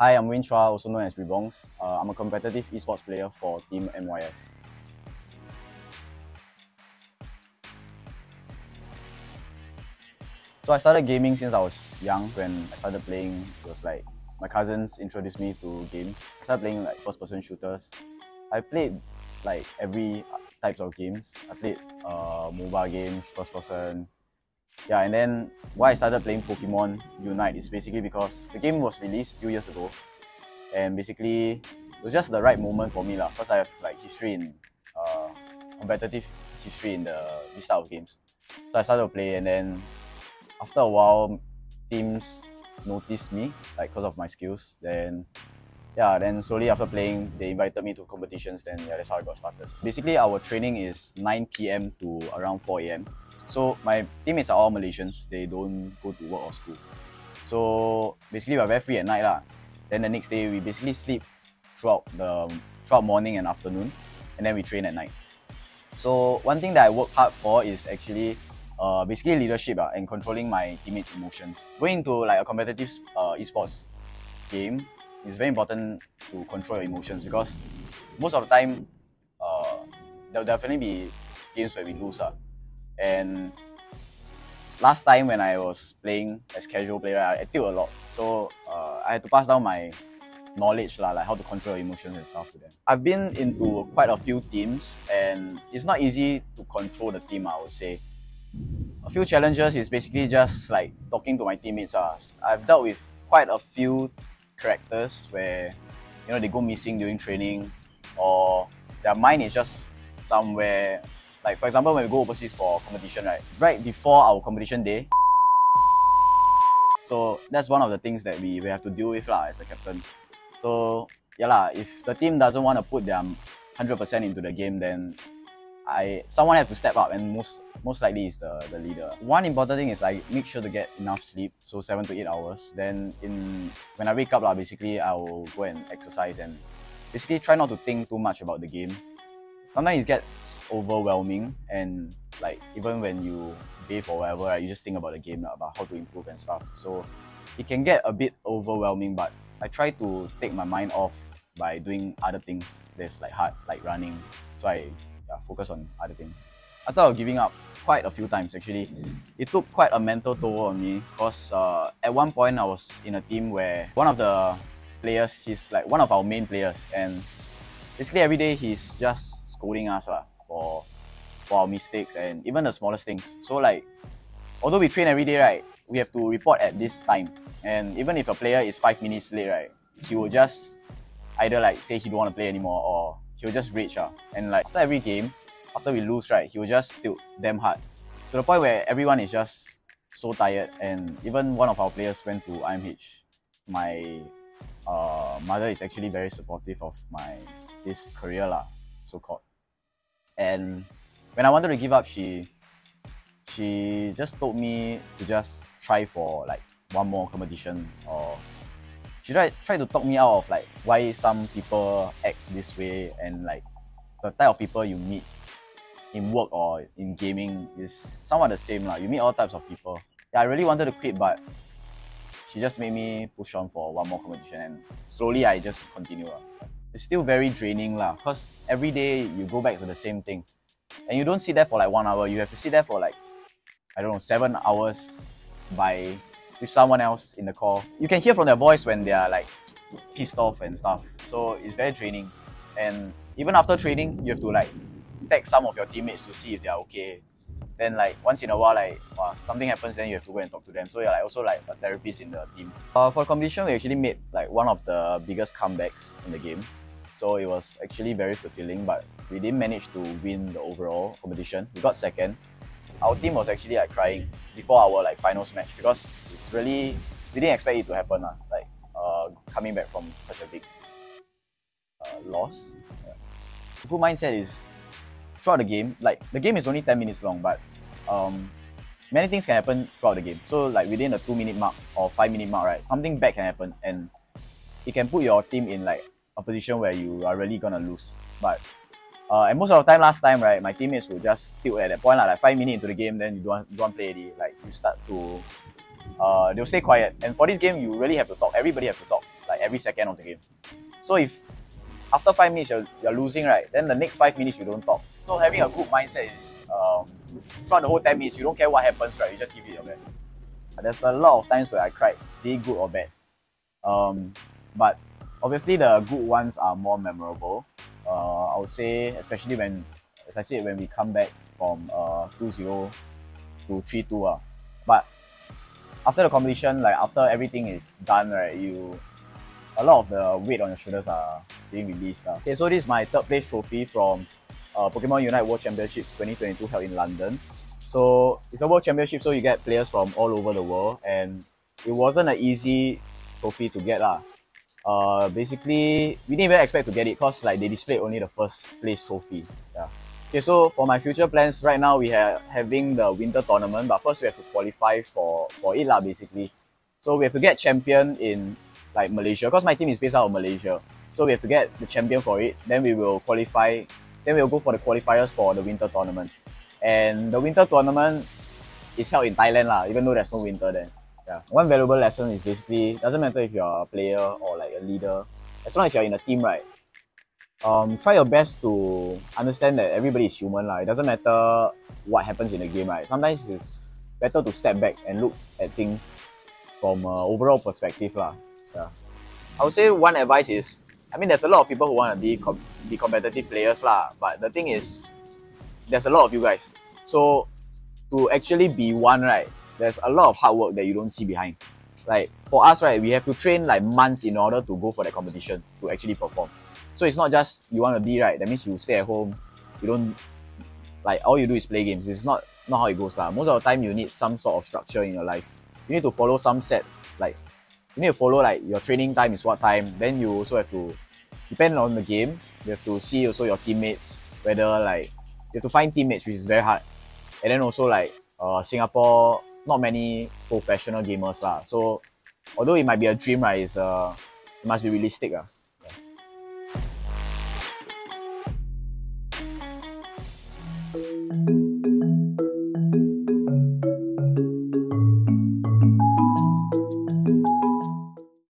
Hi, I'm Wayne Chua, also known as Rebongs. I'm a competitive esports player for Team NYS. So I started gaming since I was young. When I started playing, it was like my cousins introduced me to games. I started playing like first-person shooters. I played like every types of games. I played mobile games, first-person. Yeah, and then why I started playing Pokemon Unite is basically because the game was released a few years ago, and basically it was just the right moment for me lah. Because I have like history in competitive history in this type of games. So I started to play, and then after a while, teams noticed me like because of my skills. Then yeah, then slowly after playing, they invited me to competitions. Then yeah, that's how I got started. Basically, our training is 9 p.m. to around 4 a.m. So my teammates are all Malaysians. They don't go to work or school. So basically, we're very free at night lah. Then the next day, we basically sleep throughout morning and afternoon, and then we train at night. So one thing that I work hard for is actually basically leadership and controlling my teammates' emotions. Going into like a competitive esports game, it's very important to control your emotions, because most of the time there'll definitely be games where we lose. And last time when I was playing as casual player, I tilt a lot. So I had to pass down my knowledge like how to control your emotions and stuff to them. I've been into quite a few teams, and it's not easy to control the team, I would say. A few challenges is basically just like talking to my teammates. I've dealt with quite a few characters where they go missing during training, or their mind is just somewhere. Like for example, when we go overseas for competition, right before our competition day. So that's one of the things that we have to deal with as a captain. So yeah if the team doesn't want to put their 100% into the game, then someone has to step up, and most likely is the leader. One important thing is I make sure to get enough sleep, so 7 to 8 hours. Then when I wake up basically I will go and exercise, and basically try not to think too much about the game. Sometimes it gets overwhelming, and like even when you bathe or whatever, you just think about the game, about how to improve and stuff. So it can get a bit overwhelming, but I try to take my mind off by doing other things that's like hard, like running. So I focus on other things. I thought of giving up quite a few times actually. It took quite a mental toll on me, because at one point I was in a team where one of the players, he's like one of our main players, and basically every day he's just scolding us for our mistakes and even the smallest things. So like, although we train every day, we have to report at this time, and even if a player is 5 minutes late, he will just either like say he don't want to play anymore, or he'll just rage. And like after every game, after we lose, he will just tilt damn hard, to the point where everyone is just so tired. And even one of our players went to IMH. My mother is actually very supportive of this career so-called. And when I wanted to give up, she just told me to just try for like one more competition, or she tried to talk me out of like why some people act this way, and like the type of people you meet in work or in gaming is somewhat the same. You meet all types of people. Yeah, I really wanted to quit, but she just made me push on for one more competition, and slowly I just continue. It's still very draining because every day you go back to the same thing, and you don't sit there for like 1 hour. You have to sit there for like, I don't know, 7 hours with someone else in the call. You can hear from their voice when they are like pissed off and stuff. So it's very draining. And even after training, you have to like text some of your teammates to see if they are okay. Then like once in a while, something happens, then you have to go and talk to them. So you're like also like a therapist in the team. For competition, we actually made like one of the biggest comebacks in the game. So it was actually very fulfilling, but we didn't manage to win the overall competition. We got second. Our team was actually like crying before our like finals match, because it's really, we didn't expect it to happen. Coming back from such a big loss. Yeah. Good mindset is throughout the game. Like the game is only 10 minutes long, but many things can happen throughout the game. So like within the 2-minute mark or 5-minute mark, something bad can happen, and it can put your team in like a position where you are really gonna lose. But and most of the time, last time, my teammates would just tilt at that point, like 5 minutes into the game, then you don't want to play already. Like you start to, they'll stay quiet. And for this game, you really have to talk. Everybody has to talk. like every second of the game. So if after 5 minutes you're losing, right, then the next 5 minutes you don't talk. So having a good mindset is throughout the whole 10 minutes, you don't care what happens, right? You just give it your best. There's a lot of times where I cried, be it good or bad. But obviously the good ones are more memorable. I would say, especially when, as I said, when we come back from 2-0 to 3-2. But after the competition, like after everything is done, right, a lot of the weight on your shoulders are being released. Okay, so this is my third place trophy from Pokemon Unite World Championships 2022 held in London. So it's a world championship, so you get players from all over the world, and it wasn't an easy trophy to get lah. Basically, we didn't even expect to get it because like they displayed only the first place trophy. Yeah. Okay, so for my future plans, right now we are having the winter tournament, but first we have to qualify for it lah, basically. So we have to get champion in like Malaysia, because my team is based out of Malaysia. So we have to get the champion for it, then we will qualify, then we'll go for the qualifiers for the winter tournament. And the winter tournament is held in Thailand lah, even though there's no winter there. Yeah. One valuable lesson is basically, doesn't matter if you're a player or like a leader, as long as you're in a team, right, try your best to understand that everybody is human lah. It doesn't matter what happens in the game, right? Sometimes it's better to step back and look at things from an overall perspective lah. Yeah. I would say one advice is, I mean, there's a lot of people who want to be competitive players lah, but the thing is, there's a lot of you guys. So to actually be one, right, there's a lot of hard work that you don't see behind. Like for us, right, we have to train like months in order to go for that competition to actually perform. So it's not just you want to be, right, that means you stay at home, you don't, like all you do is play games. It's not how it goes lah. Most of the time you need some sort of structure in your life. You need to follow some set, like you need to follow like your training time is what time. Then you also have to depend on the game. You have to see also your teammates, whether like you have to find teammates, which is very hard. And then also like Singapore, not many professional gamers lah. So although it might be a dream, right, it must be realistic. Yeah.